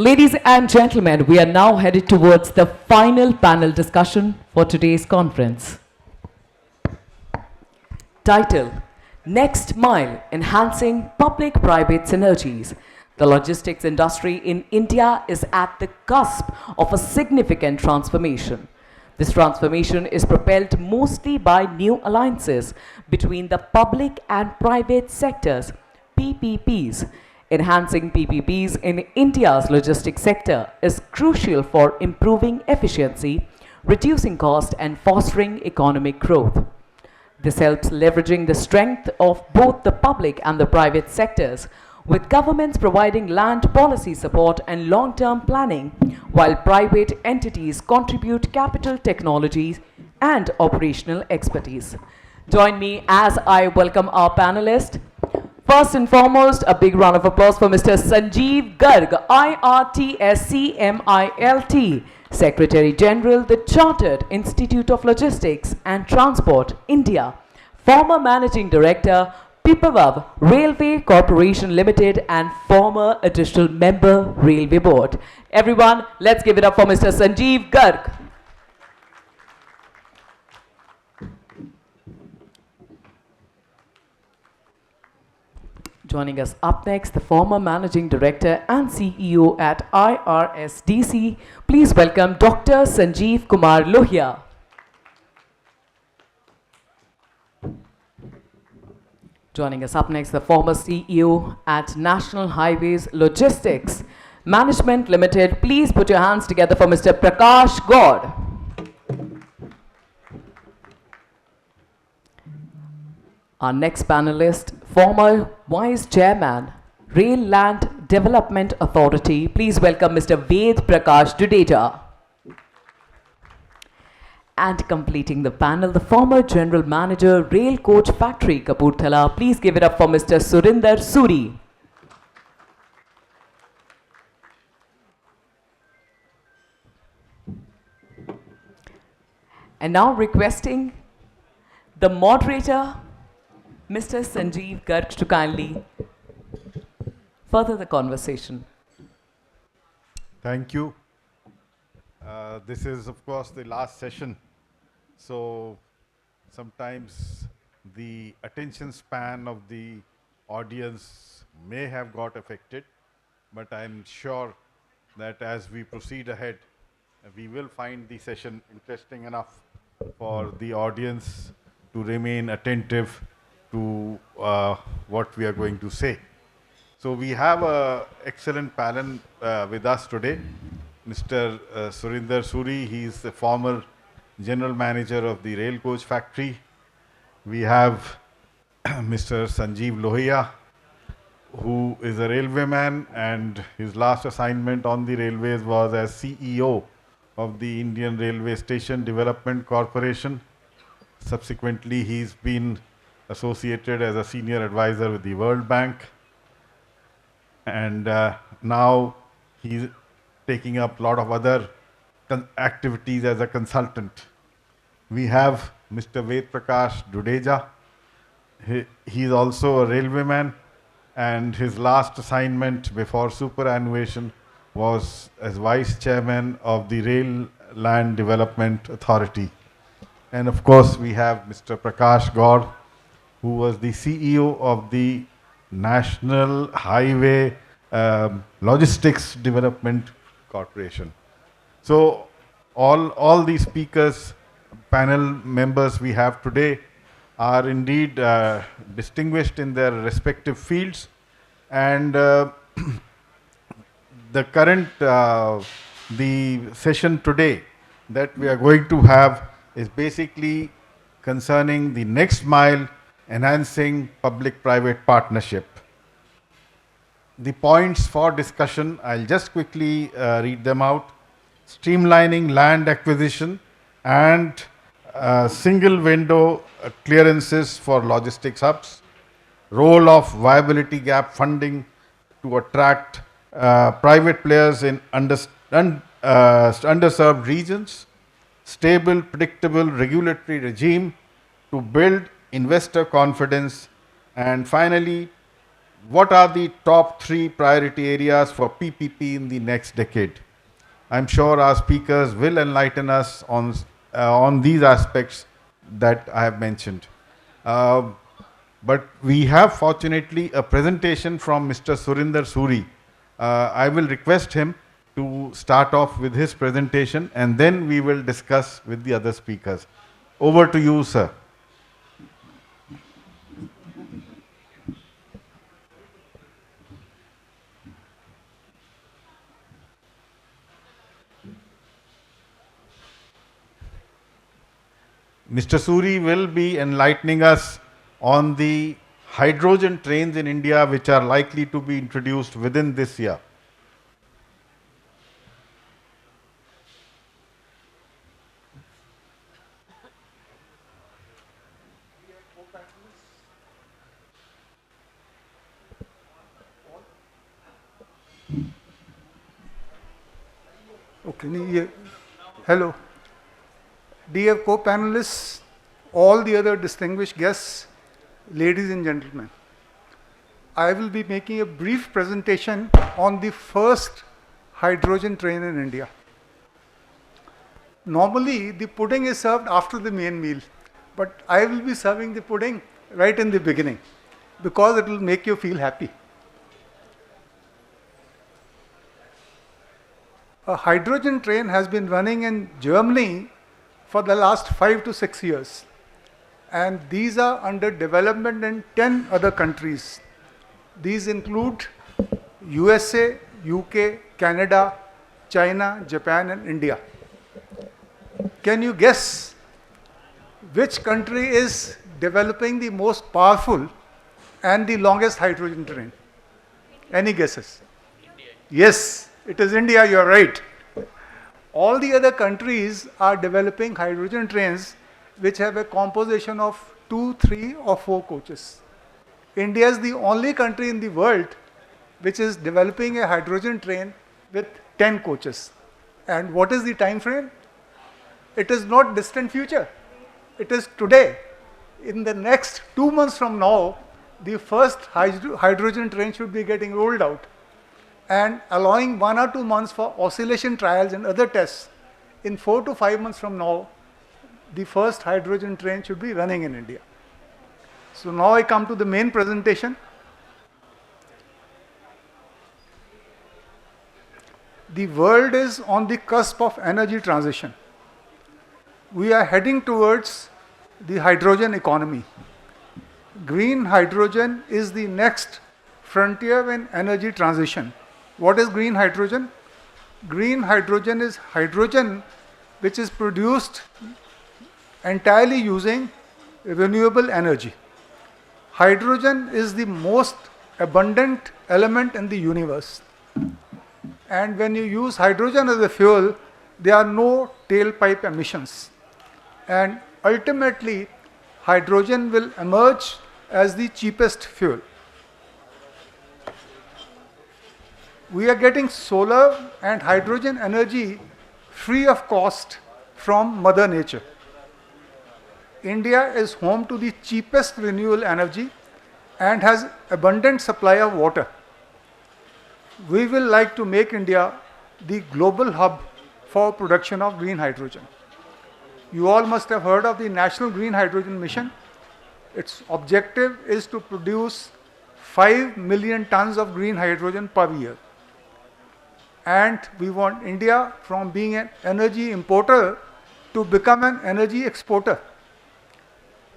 Ladies and gentlemen, we are now headed towards the final panel discussion for today's conference. Title: Next Mile, Enhancing Public-Private Synergies. The logistics industry in India is at the cusp of a significant transformation. This transformation is propelled mostly by new alliances between the public and private sectors, PPPs. Enhancing PPPs in India's logistics sector is crucial for improving efficiency, reducing cost, and fostering economic growth. This helps leveraging the strength of both the public and the private sectors, with governments providing land policy support and long-term planning, while private entities contribute capital, technologies, and operational expertise. Join me as I welcome our panelists. First and foremost, a big round of applause for Mr. Sanjeev Garg, IRTSCMILT, Secretary General, the Chartered Institute of Logistics and Transport, India, former Managing Director, Pipavav Railway Corporation Limited, and former additional member, Railway Board. Everyone, let's give it up for Mr. Sanjeev Garg. Joining us up next, the former Managing Director and CEO at IRSDC. Please welcome Dr. Sanjeev Kumar Lohia. Joining us up next, the former CEO at National Highways Logistics Management Limited. Please put your hands together for Mr. Prakash Gaur. Our next panelist, former Vice Chairman, Rail Land Development Authority. Please welcome Mr. Ved Prakash Dudeja. And completing the panel, the former General Manager, Rail Coach Factory, Kapurthala. Please give it up for Mr. Surinder Suri. And now requesting the moderator, Mr. Sanjeev Garg, to kindly further the conversation. Thank you. This is, of course, the last session. So sometimes the attention span of the audience may have got affected, but I'm sure that as we proceed ahead, we will find the session interesting enough for the audience to remain attentive to what we are going to say. So we have an excellent panel with us today. Mr. Surinder Suri, he is the former General Manager of the Rail Coach Factory. We have Mr. Sanjeev Lohia, who is a railwayman, and his last assignment on the railways was as CEO of the Indian Railway Station Development Corporation. Subsequently, he's been associated as a senior advisor with the World Bank, and now he's taking up a lot of other activities as a consultant. We have Mr. Ved Prakash Dudeja. He's also a railwayman, and his last assignment before superannuation was as Vice Chairman of the Rail Land Development Authority. And of course, we have Mr. Prakash Gaur, who was the CEO of the National Highway Logistics Development Corporation. So all these speakers, panel members we have today are indeed distinguished in their respective fields, and the session today that we are going to have is basically concerning the next mile, enhancing public-private partnership. The points for discussion, I'll just quickly read them out. Streamlining land acquisition and single window clearances for logistics hubs. Role of viability gap funding to attract private players in underserved regions. Stable, predictable regulatory regime to build investor confidence. And finally, what are the top 3 priority areas for PPP in the next decade? I'm sure our speakers will enlighten us on these aspects that I have mentioned. Uh, but we have fortunately a presentation from Mr. Surinder Suri. I will request him to start off with his presentation and then we will discuss with the other speakers. Over to you, sir. Mr. Suri will be enlightening us on the hydrogen trains in India which are likely to be introduced within this year. Okay, hello. Dear co-panelists, all the other distinguished guests, ladies and gentlemen. I will be making a brief presentation on the first hydrogen train in India. Normally, the pudding is served after the main meal, but I will be serving the pudding right in the beginning because it will make you feel happy. A hydrogen train has been running in Germany for the last 5 to 6 years. And these are under development in 10 other countries. These include USA, UK, Canada, China, Japan, and India. Can you guess which country is developing the most powerful and the longest hydrogen train? Any guesses? India. Yes. It is India, you're right. All the other countries are developing hydrogen trains which have a composition of 2, 3 or 4 coaches. India is the only country in the world which is developing a hydrogen train with 10 coaches. And what is the time frame? It is not distant future. It is today. In the next 2 months from now, the first hydrogen train should be getting rolled out, and allowing 1 or 2 months for oscillation trials and other tests. In 4 to 5 months from now, the first hydrogen train should be running in India. So now I come to the main presentation. The world is on the cusp of energy transition. We are heading towards the hydrogen economy. Green hydrogen is the next frontier in energy transition. What is green hydrogen? Green hydrogen is hydrogen which is produced entirely using renewable energy. Hydrogen is the most abundant element in the universe. And when you use hydrogen as a fuel, there are no tailpipe emissions. And ultimately, hydrogen will emerge as the cheapest fuel. We are getting solar and hydrogen energy free of cost from Mother Nature. India is home to the cheapest renewable energy and has abundant supply of water. We will like to make India the global hub for production of green hydrogen. You all must have heard of the National Green Hydrogen Mission. Its objective is to produce 5 million tons of green hydrogen per year. And we want India, from being an energy importer, to become an energy exporter.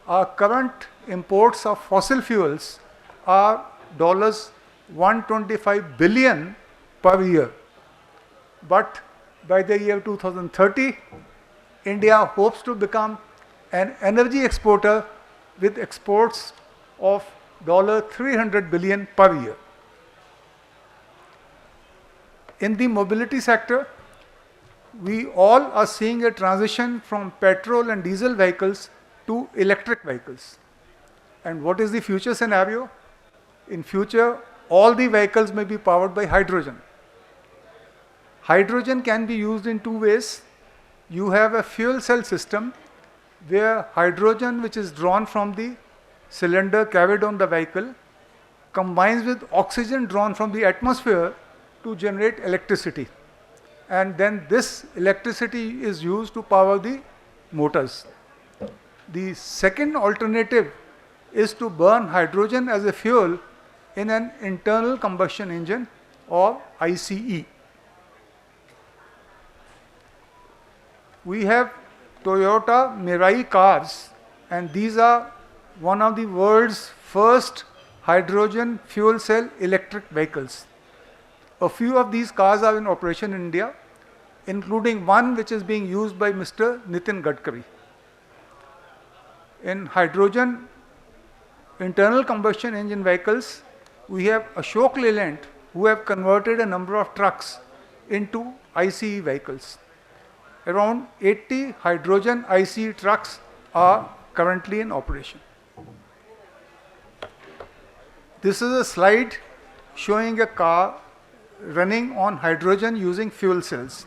Our current imports of fossil fuels are $125 billion per year. But by the year 2030, India hopes to become an energy exporter with exports of $300 billion per year. In the mobility sector, we all are seeing a transition from petrol and diesel vehicles to electric vehicles. And what is the future scenario? In future, all the vehicles may be powered by hydrogen. Hydrogen can be used in 2 ways. You have a fuel cell system where hydrogen, which is drawn from the cylinder carried on the vehicle, combines with oxygen drawn from the atmosphere to generate electricity. And then this electricity is used to power the motors. The second alternative is to burn hydrogen as a fuel in an internal combustion engine or ICE. We have Toyota Mirai cars, and these are one of the world's first hydrogen fuel cell electric vehicles. A few of these cars are in operation in India, including one which is being used by Mr. Nitin Gadkari. In hydrogen internal combustion engine vehicles, we have Ashok Leyland, who have converted a number of trucks into ICE vehicles. Around 80 hydrogen ICE trucks are currently in operation. This is a slide showing a car running on hydrogen using fuel cells.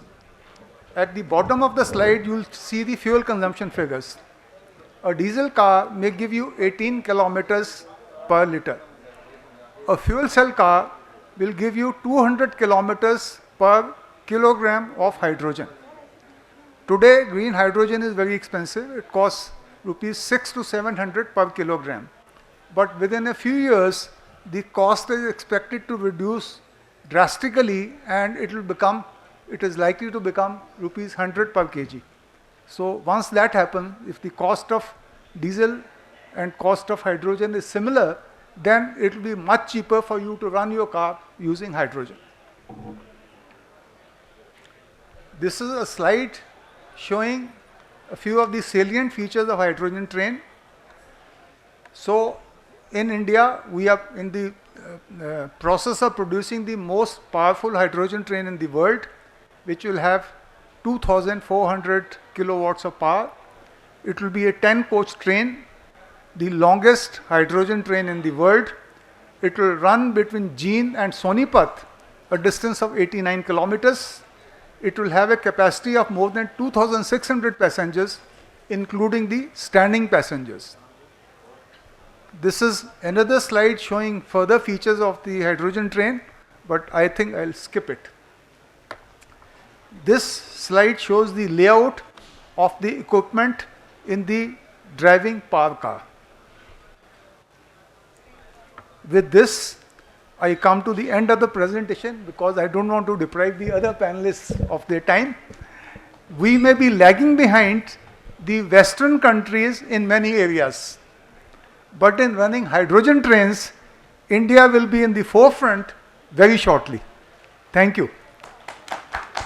At the bottom of the slide, you will see the fuel consumption figures. A diesel car may give you 18 kilometers per liter. A fuel cell car will give you 200 kilometers per kilogram of hydrogen. Today, green hydrogen is very expensive. It costs rupees 600 to 700 per kilogram. But within a few years, the cost is expected to reduce drastically, and it is likely to become rupees 100 per kg. So once that happens, if the cost of diesel and cost of hydrogen is similar, then it will be much cheaper for you to run your car using hydrogen. This is a slide showing a few of the salient features of hydrogen train. So in India, we are in the process of producing the most powerful hydrogen train in the world, which will have 2,400 kilowatts of power. It will be a 10-coach train, the longest hydrogen train in the world. It will run between Jeend and Sonipat, a distance of 89 kilometers. It will have a capacity of more than 2,600 passengers, including the standing passengers. This is another slide showing further features of the hydrogen train, but I think I'll skip it. This slide shows the layout of the equipment in the driving power car. With this, I come to the end of the presentation because I don't want to deprive the other panelists of their time. We may be lagging behind the Western countries in many areas, but in running hydrogen trains, India will be in the forefront very shortly. Thank you.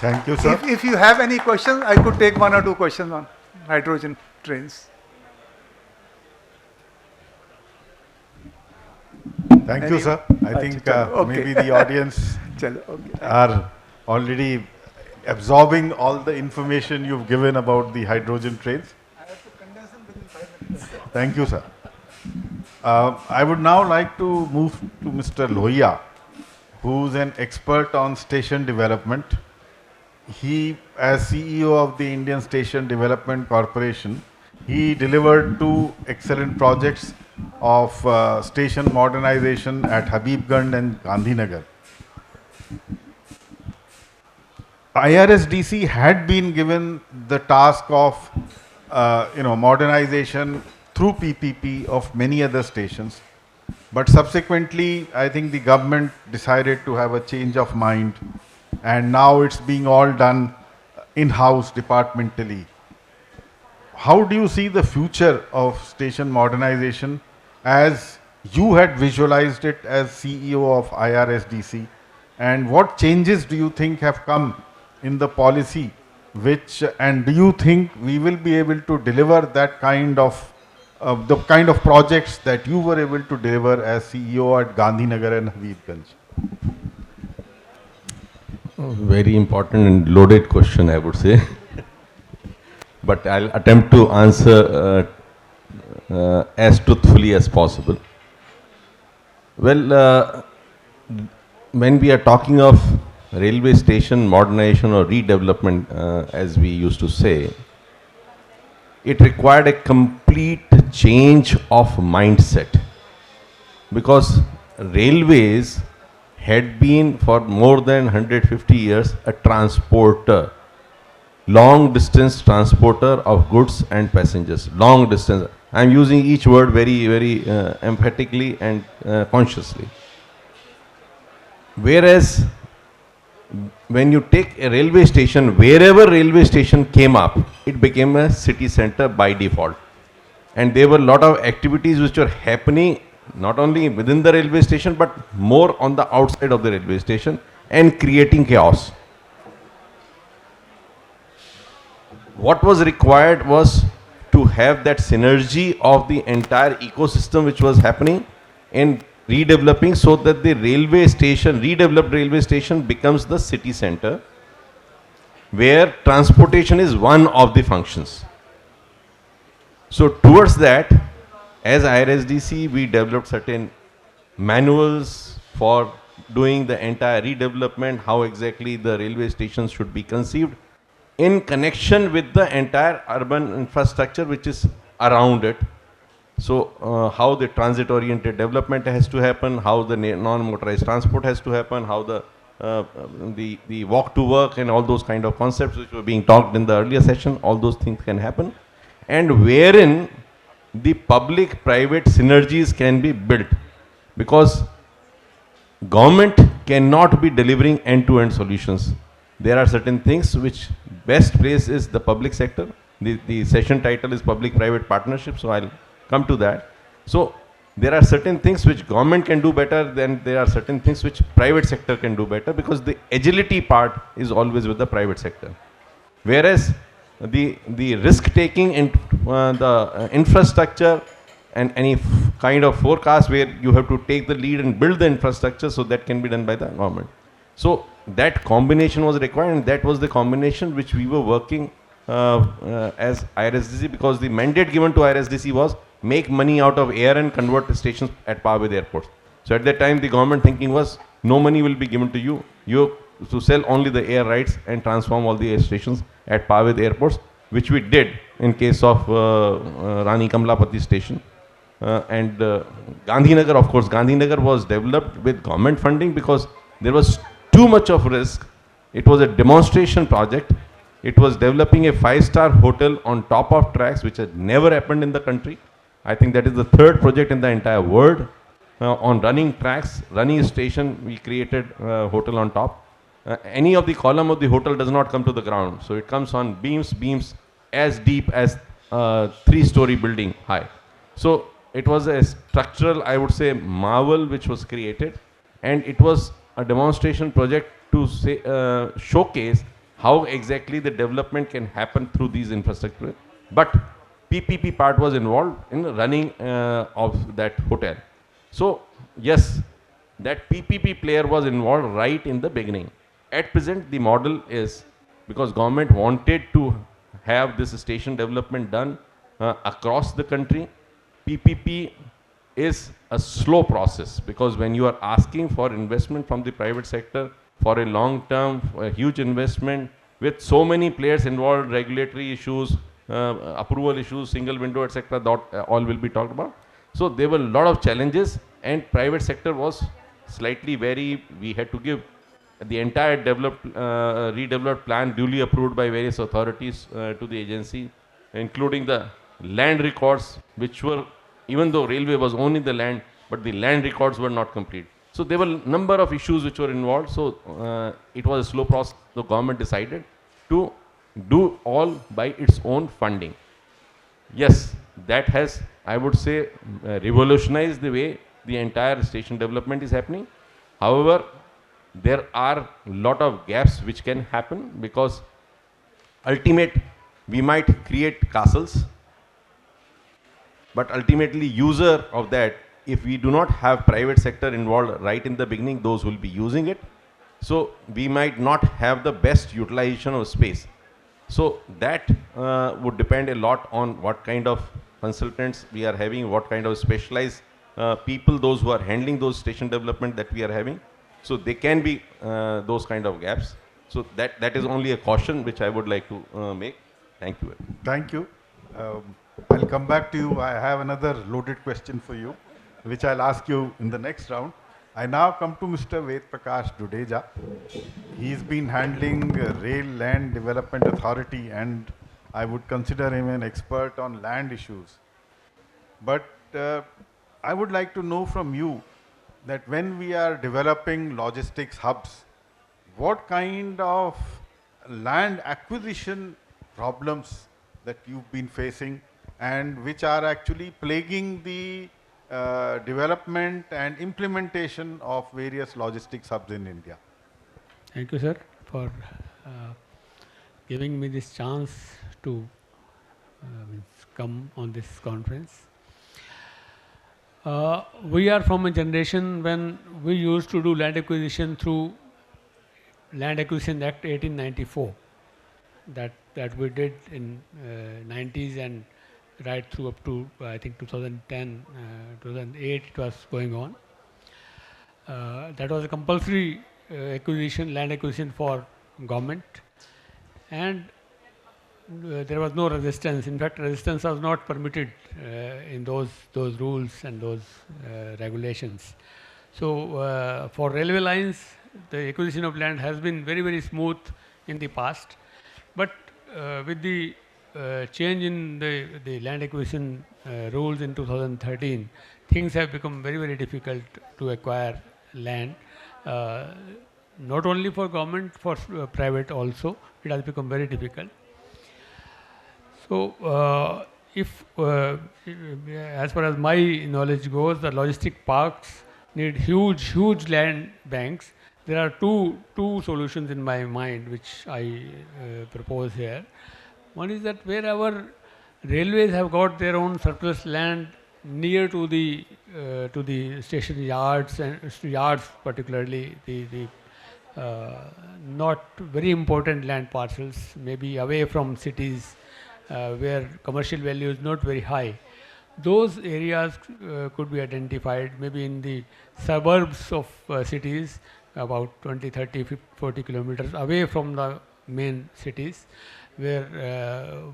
Thank you, sir. If you have any questions, I could take one or two questions on hydrogen trains. Thank you, sir. I think maybe the audience Okay. are already absorbing all the information you've given about the hydrogen trains. I have to condense them within 5 minutes. Thank you, sir. I would now like to move to Mr. Lohia, who's an expert on station development. He, as CEO of the Indian Station Development Corporation, he delivered 2 excellent projects of station modernization at Habibganj and Gandhinagar. IRSDC had been given the task of modernization through PPP of many other stations, but subsequently I think the government decided to have a change of mind, and now it's being all done in-house departmentally. How do you see the future of station modernization as you had visualized it as CEO of IRSDC, and what changes do you think have come in the policy and do you think we will be able to deliver that kind of the kind of projects that you were able to deliver as CEO at Gandhinagar and Habibganj? Very important and loaded question, I would say. But I'll attempt to answer as truthfully as possible. Well, when we are talking of railway station modernization or redevelopment, as we used to say, it required a complete change of mindset, because railways had been for more than 150 years a transporter, long distance transporter of goods and passengers. Long distance. I am using each word very, very emphatically and consciously. Whereas when you take a railway station, wherever railway station came up, it became a city center by default. And there were a lot of activities which were happening not only within the railway station but more on the outside of the railway station and creating chaos. What was required was to have that synergy of the entire ecosystem which was happening in redeveloping, so that the railway station, redeveloped railway station, becomes the city center where transportation is one of the functions. So towards that, as IRSDC, we developed certain manuals for doing the entire redevelopment, how exactly the railway stations should be conceived in connection with the entire urban infrastructure which is around it. So how the transit-oriented development has to happen, how the non-motorized transport has to happen, how the walk to work and all those kind of concepts which were being talked in the earlier session, all those things can happen. And wherein the public-private synergies can be built, because government cannot be delivering end-to-end solutions. There are certain things which best place is the public sector. The session title is Public-Private Partnership, so I'll come to that. So there are certain things which government can do better, than there are certain things which private sector can do better, because the agility part is always with the private sector. Whereas the risk taking and the infrastructure and any kind of forecast where you have to take the lead and build the infrastructure, so that can be done by the government. So that combination was required, and that was the combination which we were working as IRSDC, because the mandate given to IRSDC was make money out of air and convert the stations at par with airports. So at that time the government thinking was no money will be given to you. You have to sell only the air rights and transform all the air stations at par with airports, which we did in case of Rani Kamlapati station. And Gandhinagar, of course, Gandhinagar was developed with government funding because there was too much of risk. It was a demonstration project. It was developing a 5-star hotel on top of tracks, which had never happened in the country. I think that is the third project in the entire world on running tracks, running station. We created a hotel on top. Any of the column of the hotel does not come to the ground. So it comes on beams as deep as 3-story building high. So it was a structural, I would say, marvel which was created. And it was a demonstration project to say, showcase how exactly the development can happen through these infrastructure. But PPP part was involved in the running of that hotel. So yes, that PPP player was involved right in the beginning. At present, the model is, because government wanted to have this station development done across the country, PPP is a slow process, because when you are asking for investment from the private sector for a long term, a huge investment with so many players involved, regulatory issues, approval issues, single window, etc., all will be talked about. So there were a lot of challenges, and private sector was slightly wary. We had to give the entire redeveloped plan duly approved by various authorities to the agency, including the land records, which were, even though railway was owning the land, but the land records were not complete. So there were a number of issues which were involved. So it was a slow process. The government decided to do all by its own funding. Yes, that has, I would say, revolutionized the way the entire station development is happening. However, there are a lot of gaps which can happen, because we might create castles, but ultimately user of that, if we do not have private sector involved right in the beginning, those will be using it. So we might not have the best utilization of space. So that would depend a lot on what kind of consultants we are having, what kind of specialized people, those who are handling those station development that we are having. So they can be those kind of gaps. So that is only a caution which I would like to make. Thank you. Thank you. I'll come back to you. I have another loaded question for you, which I'll ask you in the next round. I now come to Mr. Ved Prakash Dudeja. He's been handling Rail Land Development Authority, and I would consider him an expert on land issues. But I would like to know from you that when we are developing logistics hubs, what kind of land acquisition problems that you've been facing and which are actually plaguing the development and implementation of various logistics hubs in India? Thank you, sir, for giving me this chance to come on this conference. We are from a generation when we used to do land acquisition through Land Acquisition Act 1894 that we did in 90s and right through up to I think 2010, 2008 it was going on. That was a compulsory land acquisition for government, and there was no resistance. In fact, resistance was not permitted in those rules and those regulations. So for railway lines, the acquisition of land has been very, very smooth in the past, but with the change in the land acquisition rules in 2013, things have become very, very difficult to acquire land. Not only for government, for private also, it has become very difficult. So, as far as my knowledge goes, the logistic parks need huge land banks. There are two solutions in my mind which I propose here. One is that wherever railways have got their own surplus land near to the station yards and yards, particularly the not very important land parcels, maybe away from cities where commercial value is not very high. Those areas could be identified maybe in the suburbs of cities, about 20, 30, 50, 40 kilometers away from the main cities, where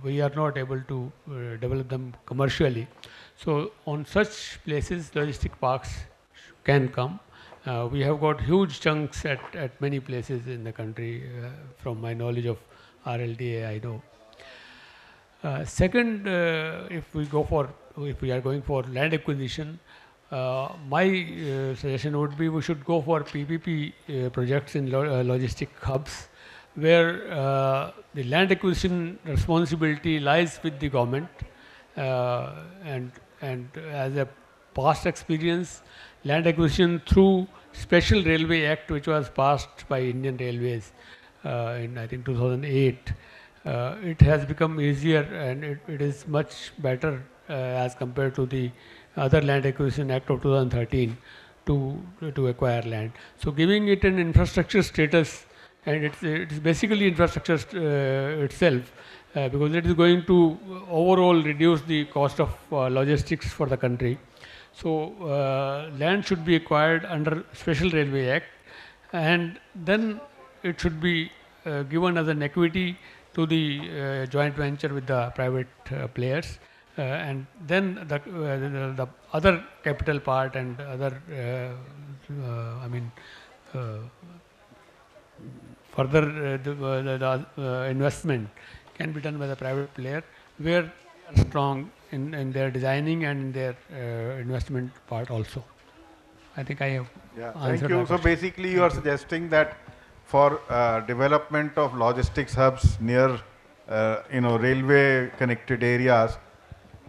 we are not able to develop them commercially. So on such places, logistic parks can come. We have got huge chunks at many places in the country, from my knowledge of RLDA, I know. Second, if we are going for land acquisition, my suggestion would be we should go for PPP projects in logistic hubs, where the land acquisition responsibility lies with the government, and as a past experience, land acquisition through Special Railway Act, which was passed by Indian Railways in I think 2008, it has become easier and it is much better as compared to the other Land Acquisition Act of 2013 to acquire land. So giving it an infrastructure status, and it's basically infrastructure itself, because it is going to overall reduce the cost of logistics for the country. So land should be acquired under Special Railway Act, and then it should be given as an equity to the joint venture with the private players, and then the other capital part and other further the investment can be done by the private player, where they are strong in their designing and in their investment part also. I think I have answered. Thank you. So basically you are suggesting that for development of logistics hubs near railway connected areas,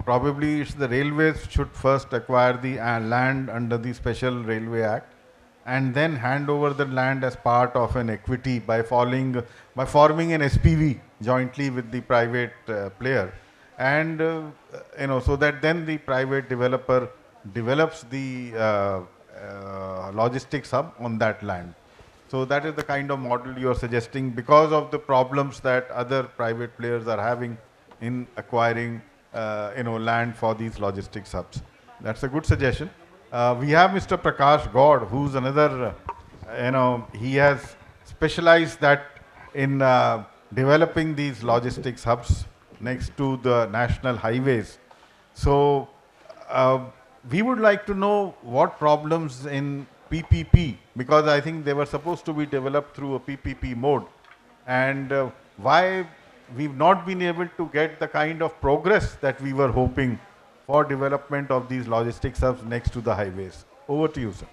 probably it's the railways should first acquire the land under the Special Railway Act and then hand over the land as part of an equity by forming an SPV jointly with the private player, and so that then the private developer develops the logistics hub on that land. So that is the kind of model you are suggesting because of the problems that other private players are having in acquiring land for these logistics hubs. That's a good suggestion. We have Mr. Prakash Gaud, who's another, he has specialized that in developing these logistics hubs next to the national highways. So we would like to know what problems in PPP, because I think they were supposed to be developed through a PPP mode, and why we've not been able to get the kind of progress that we were hoping for development of these logistics hubs next to the highways. Over to you, sir.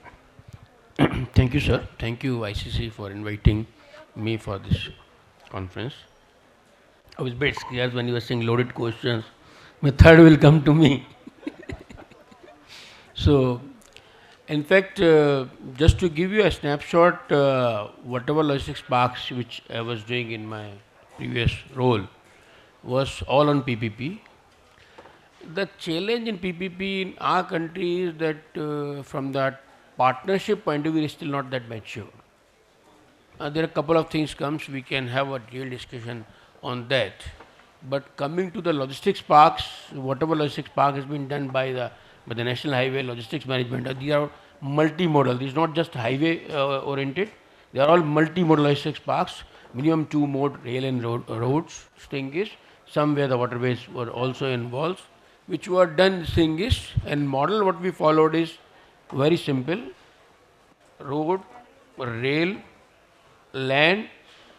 Thank you, sir. Thank you, ICC, for inviting me for this conference. I was a bit scared when you were saying loaded questions. My third will come to me. So, in fact, just to give you a snapshot, whatever logistics parks which I was doing in my previous role was all on PPP. The challenge in PPP in our country is that from that partnership point of view, it is still not that mature. There are a couple of things comes, we can have a real discussion on that. But coming to the logistics parks, whatever logistics park has been done by the National Highway Logistics Management, these are multimodal. These are not just highway oriented. They are all multimodal logistics parks, minimum 2 mode rail and roads, thing is. Some where the waterways were also involved, which were done, thing is, and model what we followed is very simple: road, rail, land,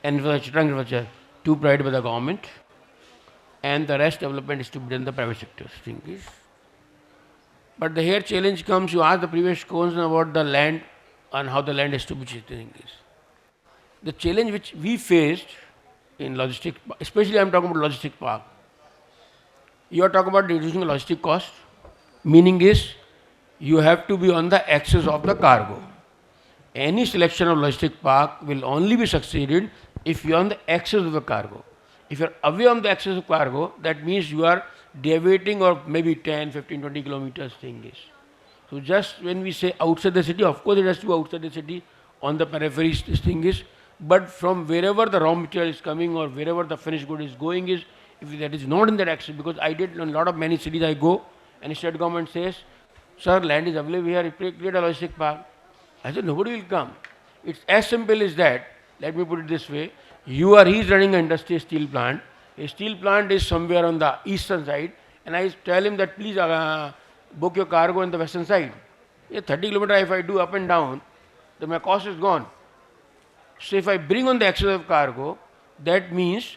and infrastructure to provided by the government, and the rest development is to be done in the private sector. Thing is. But the here challenge comes, you ask the previous question about the land and how the land is to be thing is. The challenge which we faced in logistics, especially I am talking about logistics park, you are talking about reducing the logistic cost, meaning is you have to be on the axis of the cargo. Any selection of logistic park will only be succeeded if you are on the axis of the cargo. If you are away on the axis of cargo, that means you are deviating or maybe 10, 15, 20 kilometers thing is. So just when we say outside the city, of course it has to be outside the city, on the periphery this thing is, but from wherever the raw material is coming or wherever the finished good is going is, if that is not in that axis, because I did in a lot of many cities I go and state government says, sir, land is available here, create a logistic park. I said, nobody will come. It's as simple as that. Let me put it this way. He is running an industrial steel plant. A steel plant is somewhere on the eastern side, and I tell him that please book your cargo on the western side. 30 kilometers if I do up and down, then my cost is gone. So if I bring on the axis of cargo, that means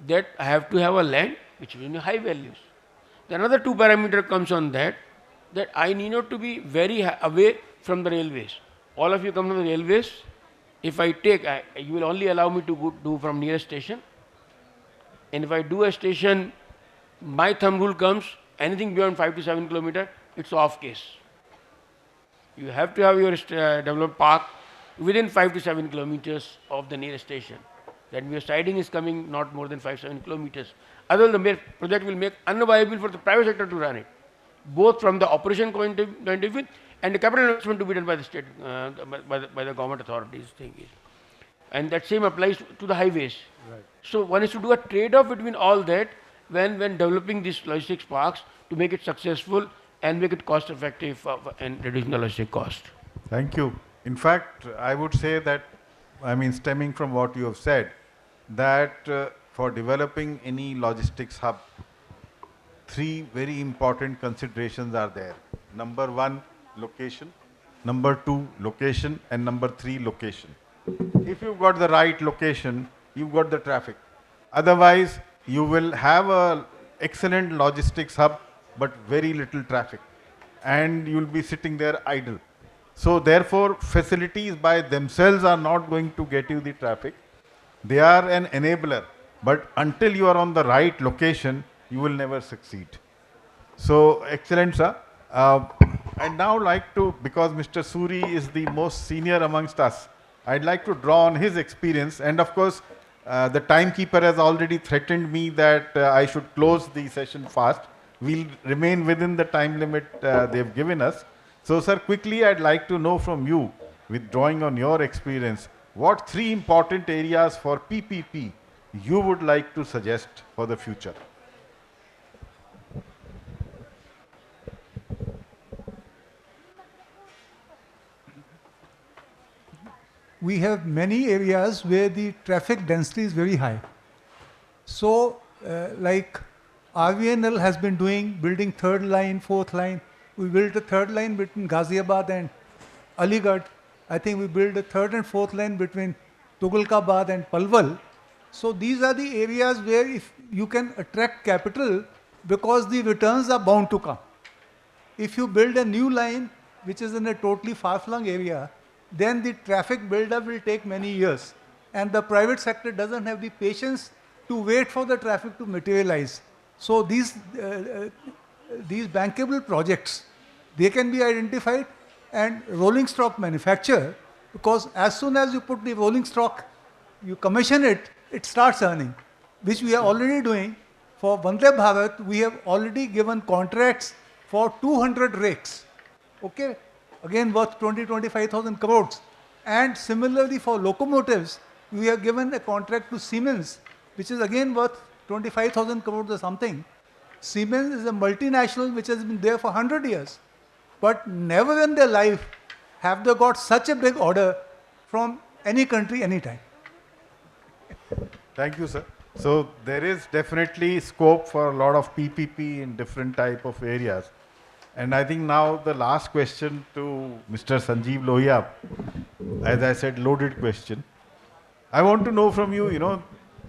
that I have to have a land which will be high values. The another 2 parameter comes on that I need not to be very away from the railways. All of you come from the railways. If I take, you will only allow me to go do from nearest station. And if I do a station, my thumb rule comes, anything beyond 5 to 7 kilometers, it's off case. You have to have your developed park within 5 to 7 kilometers of the nearest station. That your siding is coming not more than 5 to 7 kilometers. Otherwise, the project will make unviable for the private sector to run it, both from the operation point of view and the capital investment to be done by the state, by the government authorities. Thing is. And that same applies to the highways. Right. So one has to do a trade-off between all that when developing these logistics parks to make it successful and make it cost-effective and reducing the logistic cost. Thank you. In fact, I would say that, I mean, stemming from what you have said, that for developing any logistics hub, 3 very important considerations are there. Number 1, location. Number 2, location. And number 3, location. If you've got the right location, you've got the traffic. Otherwise, you will have an excellent logistics hub, but very little traffic. And you'll be sitting there idle. So therefore, facilities by themselves are not going to get you the traffic. They are an enabler. But until you are on the right location, you will never succeed. So, excellent, sir. I'd now like to, because Mr. Suri is the most senior amongst us, I'd like to draw on his experience. And of course, the timekeeper has already threatened me that I should close the session fast. We'll remain within the time limit they've given us. So, sir, quickly I'd like to know from you, with drawing on your experience, what 3 important areas for PPP you would like to suggest for the future? We have many areas where the traffic density is very high. So, like RVNL has been building 3rd line, 4th line. We built a 3rd line between Ghaziabad and Aligarh I think we built a third and fourth line between Tughlakabad and Palwal. So these are the areas where if you can attract capital because the returns are bound to come. If you build a new line which is in a totally far-flung area, then the traffic build-up will take many years. And the private sector doesn't have the patience to wait for the traffic to materialize. So these bankable projects, they can be identified, and rolling stock manufacture, because as soon as you put the rolling stock, you commission it, it starts earning, which we are already doing. For Vande Bharat, we have already given contracts for 200 rakes, okay, again worth 25,000 crores. And similarly for locomotives, we have given a contract to Siemens, which is again worth 25,000 crores or something. Siemens is a multinational which has been there for 100 years, but never in their life have they got such a big order from any country, anytime. Thank you, sir. So there is definitely scope for a lot of PPP in different type of areas. And I think now the last question to Mr. Sanjeev Lohia, as I said, loaded question. I want to know from you,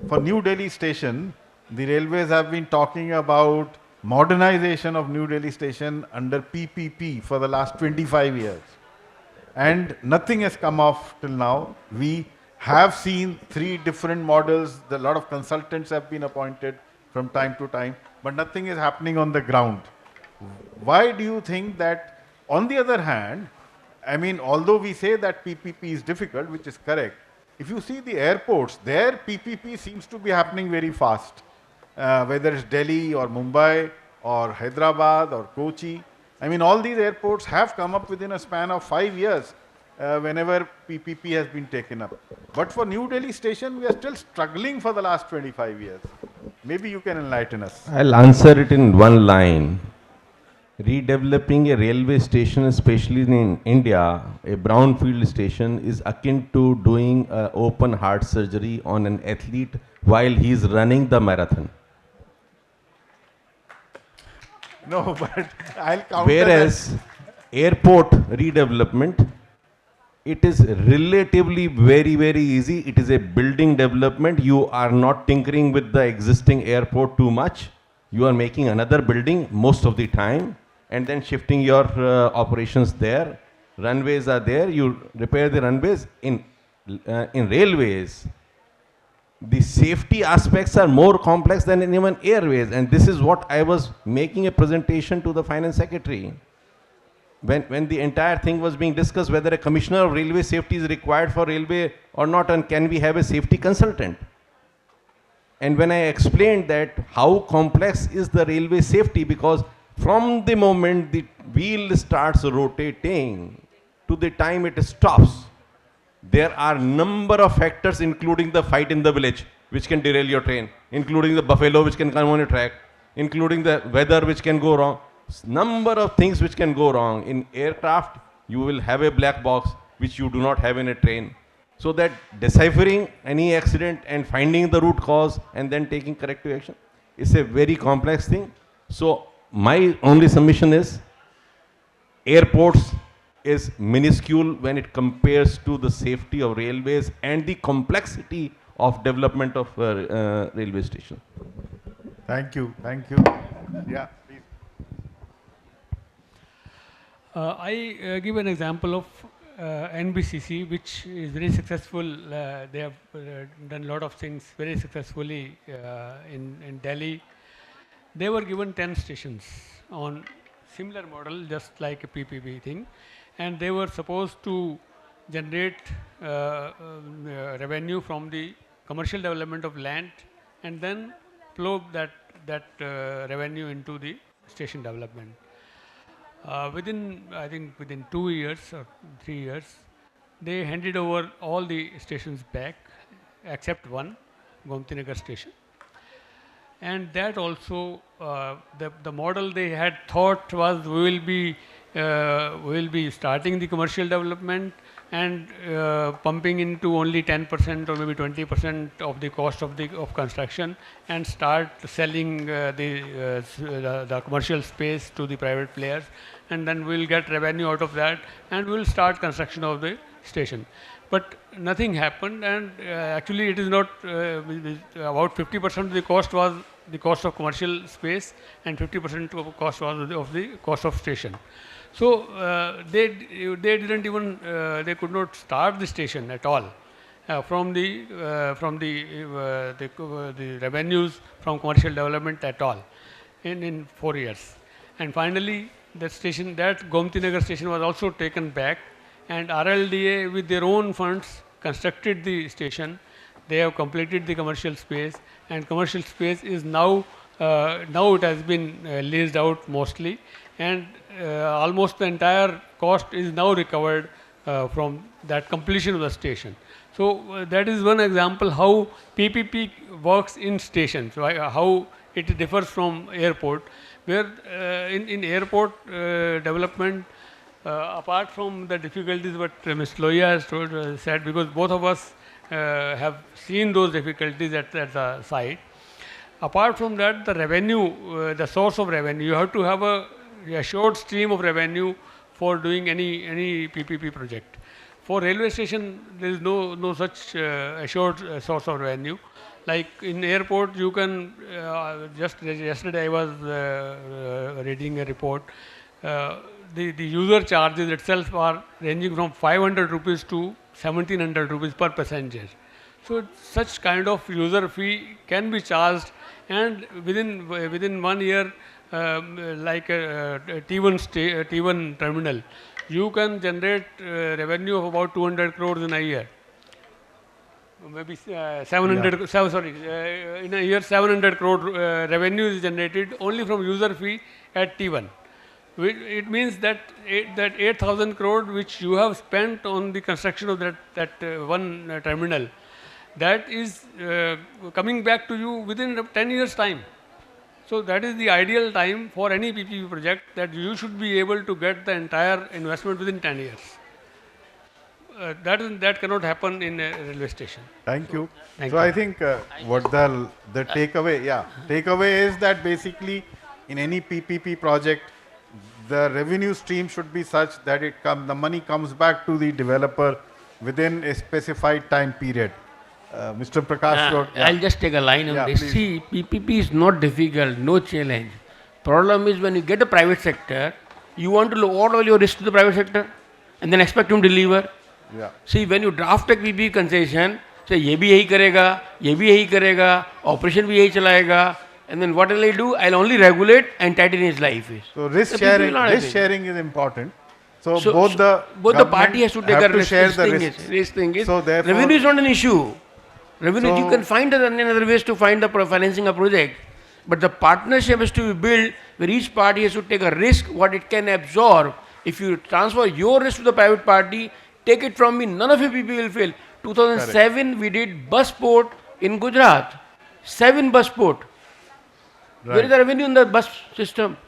for New Delhi station, the railways have been talking about modernization of New Delhi station under PPP for the last 25 years. And nothing has come off till now. We have seen 3 different models. A lot of consultants have been appointed from time to time, but nothing is happening on the ground. Why do you think that, on the other hand, I mean, although we say that PPP is difficult, which is correct, if you see the airports, there PPP seems to be happening very fast. Whether it's Delhi or Mumbai or Hyderabad or Kochi. I mean, all these airports have come up within a span of 5 years whenever PPP has been taken up. But for New Delhi station, we are still struggling for the last 25 years. Maybe you can enlighten us. I'll answer it in one line. Redeveloping a railway station, especially in India, a brownfield station, is akin to doing open heart surgery on an athlete while he is running the marathon. No, but I'll counter Whereas airport redevelopment, it is relatively very, very easy. It is a building development. You are not tinkering with the existing airport too much. You are making another building most of the time and then shifting your operations there. Runways are there. You repair the runways. In railways, the safety aspects are more complex than in even airways, and this is what I was making a presentation to the finance secretary. When the entire thing was being discussed, whether a commissioner of railway safety is required for railway or not, and can we have a safety consultant? And when I explained that how complex is the railway safety, because from the moment the wheel starts rotating to the time it stops, there are number of factors, including the fight in the village, which can derail your train, including the buffalo which can come on your track, including the weather which can go wrong. Number of things which can go wrong. In aircraft, you will have a black box which you do not have in a train. So that deciphering any accident and finding the root cause and then taking corrective action is a very complex thing. So my only submission is airports is minuscule when it compares to the safety of railways and the complexity of development of railway station. Thank you. Thank you. Yeah, please. I give an example of NBCC, which is very successful. They have done a lot of things very successfully in Delhi. They were given 10 stations on similar model, just like a PPP thing, and they were supposed to generate revenue from the commercial development of land and then flow that revenue into the station development. I think within 2 years or 3 years, they handed over all the stations back except one, Gomtinagar station. And that also, the model they had thought was we will be starting the commercial development, and pumping into only 10% or maybe 20% of the cost of construction, and start selling the commercial space to the private players, and then we'll get revenue out of that, and we'll start construction of the station. But nothing happened, and actually it is not about 50% of the cost was the cost of commercial space, and 50% of cost was of the cost of station. So they didn't even they could not start the station at all from the revenues from commercial development at all in 4 years. And finally, that Gomti Nagar station was also taken back, and RLDA with their own funds constructed the station. They have completed the commercial space, and commercial space is now it has been leased out mostly, and almost the entire cost is now recovered from that completion of the station. So that is one example how PPP works in stations, right? How it differs from airport, where in airport development, apart from the difficulties what Mr. Loya has said, because both of us have seen those difficulties at the site. Apart from that, the revenue, the source of revenue, you have to have a assured stream of revenue for doing any PPP project. For railway station, there is no such assured source of revenue. Like in airport, you can just yesterday I was reading a report. The user charges itself are ranging from 500 rupees to 1700 rupees per passenger. So such kind of user fee can be charged, and within 1 year, like a T1 terminal, you can generate revenue of about 200 crores in a year. Maybe 700. In a year 700 crore revenue is generated only from user fee at T1. It means that 8,000 crore which you have spent on the construction of that one terminal, that is coming back to you within 10 years time. So that is the ideal time for any PPP project, that you should be able to get the entire investment within 10 years. That cannot happen in a railway station. Thank you. Thank So you. I think what the takeaway is that basically in any PPP project, the revenue stream should be such that the money comes back to the developer within a specified time period. Mr. Prakash, I'll just take a line on Yeah, this. please. See, PPP is not difficult, no challenge. Problem is when you get a private sector, you want to lower all your risk to the private sector and then expect him to deliver. Yeah. See, when you draft a PPP concession, say ये भी यही करेगा, ये भी यही करेगा, operation भी यही चलाएगा, and then what will I do? I'll only regulate and tighten his life. So risk The PPP will not sharing, happen. is important. So, So- both the both the party has to take have a to risk. share This the thing risks. this thing is So therefore, revenue is not an issue. Revenue, you So- can find another ways to find the financing a project, but the partnership has to be built where each party has to take a risk what it can absorb. If you transfer your risk to the private party, take it from me, none of your people will fail. 2007 we did bus port in Gujarat, 7 bus port. Where is Right. the revenue in the bus system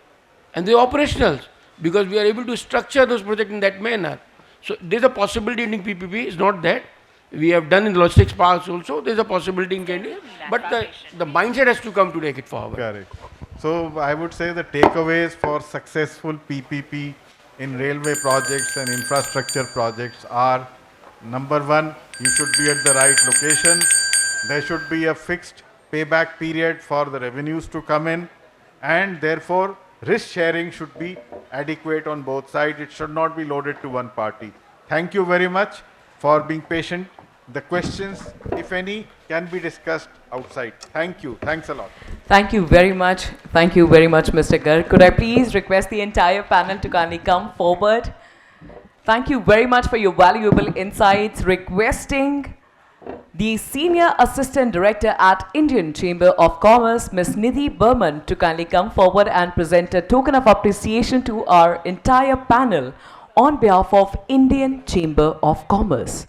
and the operationals? Because we are able to structure those projects in that manner. So there's a possibility in PPP. It's not that we have done in logistics parks also. There's a possibility in Canada, but the mindset has to come to take it forward. Correct. So I would say the takeaways for successful PPP in railway projects and infrastructure projects are: number one, you should be at the right location. There should be a fixed payback period for the revenues to come in, and therefore risk sharing should be adequate on both sides. It should not be loaded to one party. Thank you very much for being patient. The questions, if any, can be discussed outside. Thank you. Thanks a lot. Thank you very much. Thank you very much, Mr. Garg. Could I please request the entire panel to kindly come forward? Thank you very much for your valuable insights. Requesting the Senior Assistant Director at Indian Chamber of Commerce, Ms. Nidhi Burman, to kindly come forward and present a token of appreciation to our entire panel on behalf of Indian Chamber of Commerce.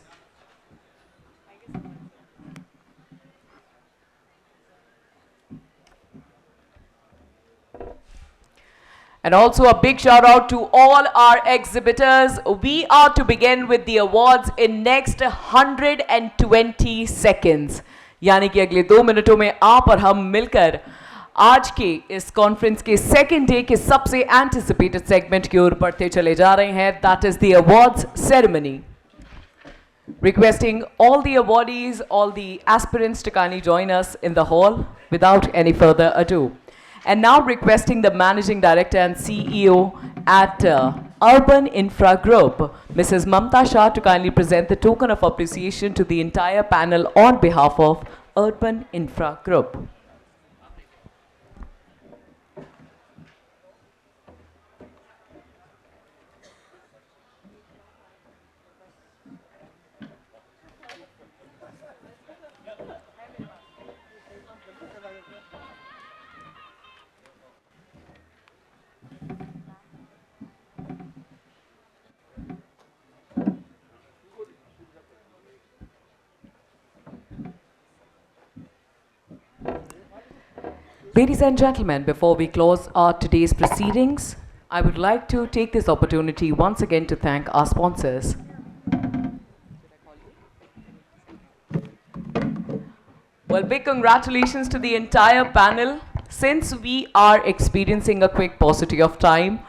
And also a big shout out to all our exhibitors. We are to begin with the awards in next 120 seconds. यानी कि अगले 2 मिनटों में आप और हम मिलकर आज के इस कॉन्फ्रेंस के सेकेंड डे के सबसे एंटिसिपेटेड सेगमेंट की ओर बढ़ते चले जा रहे हैं. That is the awards ceremony. Requesting all the awardees, all the aspirants to kindly join us in the hall without any further ado. And now requesting the Managing Director and CEO at Urban Infra Group, Mrs. Mamta Shah, to kindly present the token of appreciation to the entire panel on behalf of Urban Infra Group. Ladies and gentlemen, before we close today's proceedings, I would like to take this opportunity once again to thank our sponsors. Well, big congratulations to the entire panel. Since we are experiencing a quick paucity of time,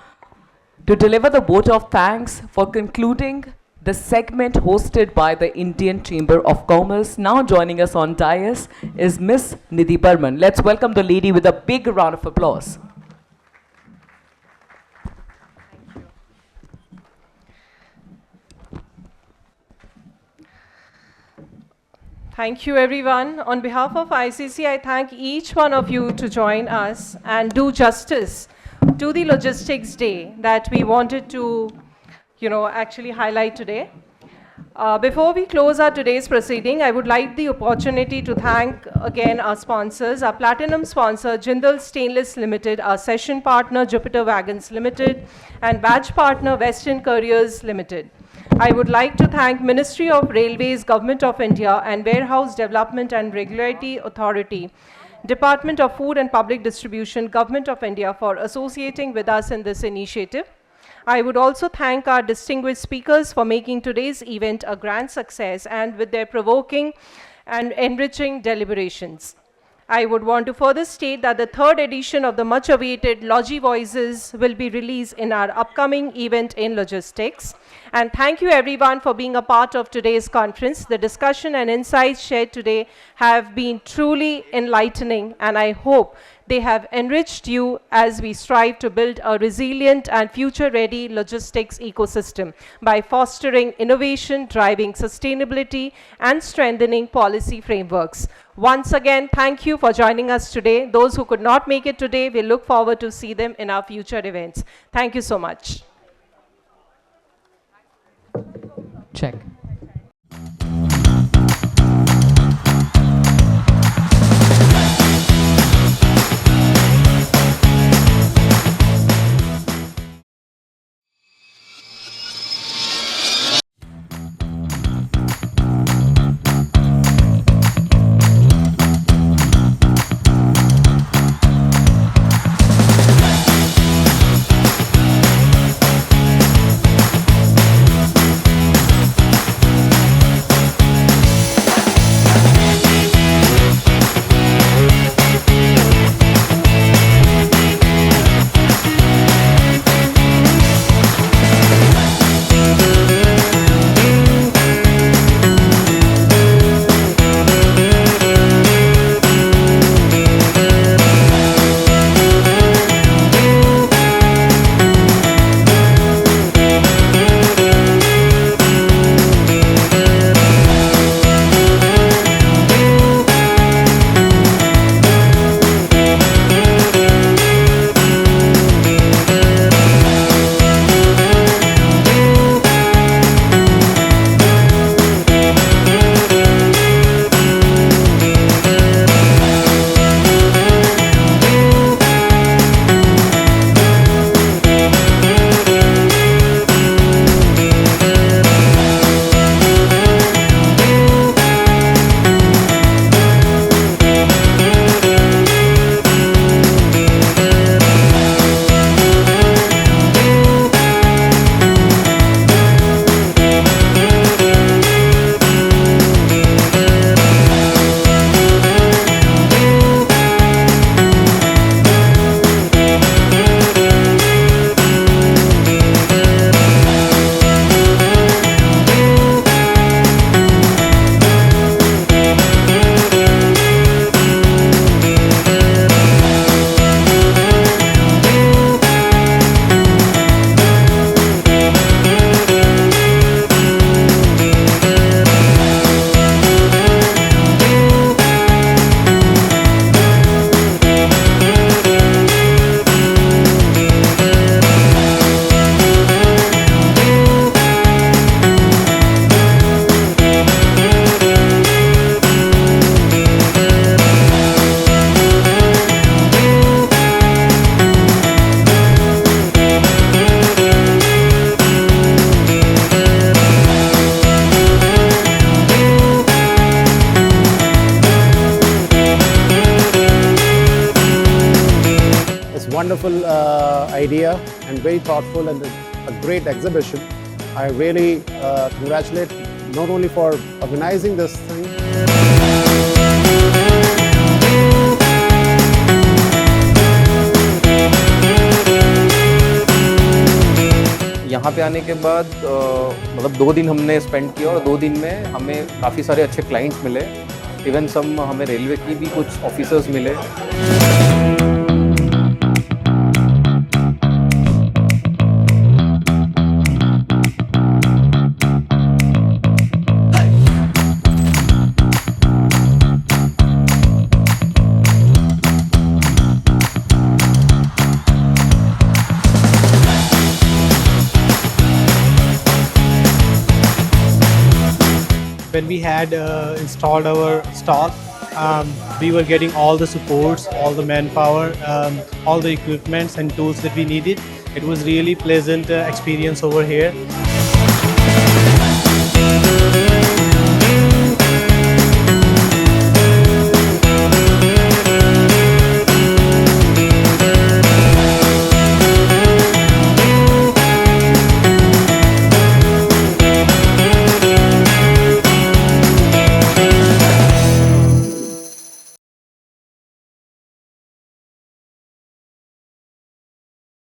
to deliver the vote of thanks for concluding the segment hosted by the Indian Chamber of Commerce. Now joining us on dais is Miss Nidhi Burman. Let's welcome the lady with a big round of applause. Thank you, everyone. On behalf of ICC, I thank each one of you to join us and do justice to the Logistics Day that we wanted to actually highlight today. Before we close our today's proceeding, I would like the opportunity to thank again our sponsors, our platinum sponsor, Jindal Stainless Limited, our session partner, Jupiter Wagons Limited, and badge partner, Western Couriers Limited. I would like to thank Ministry of Railways, Government of India, and Warehouse Development and Regulatory Authority, Department of Food and Public Distribution, Government of India, for associating with us in this initiative. I would also thank our distinguished speakers for making today's event a grand success and with their provoking and enriching deliberations. I would want to further state that the third edition of the much-awaited Logi Voices will be released in our upcoming event in logistics. And thank you everyone for being a part of today's conference. The discussion and insights shared today have been truly enlightening, and I hope they have enriched you as we strive to build a resilient and future-ready logistics ecosystem by fostering innovation, driving sustainability, and strengthening policy frameworks. Once again, thank you for joining us today. Those who could not make it today, we look forward to see them in our future events. Thank you so much. Check. wonderful idea and very thoughtful and a great exhibition. I really congratulate not only for organizing this thing. यहाँ पे आने के बाद मतलब 2 दिन हमने spend किया और 2 दिन में हमें काफ़ी सारे अच्छे क्लाइंट्स मिले। इवन सम हमें रेलवे की भी कुछ ऑफिसर्स मिले। When we had installed our stall, we were getting all the supports, all the manpower, all the equipments and tools that we needed. It was really pleasant experience over here.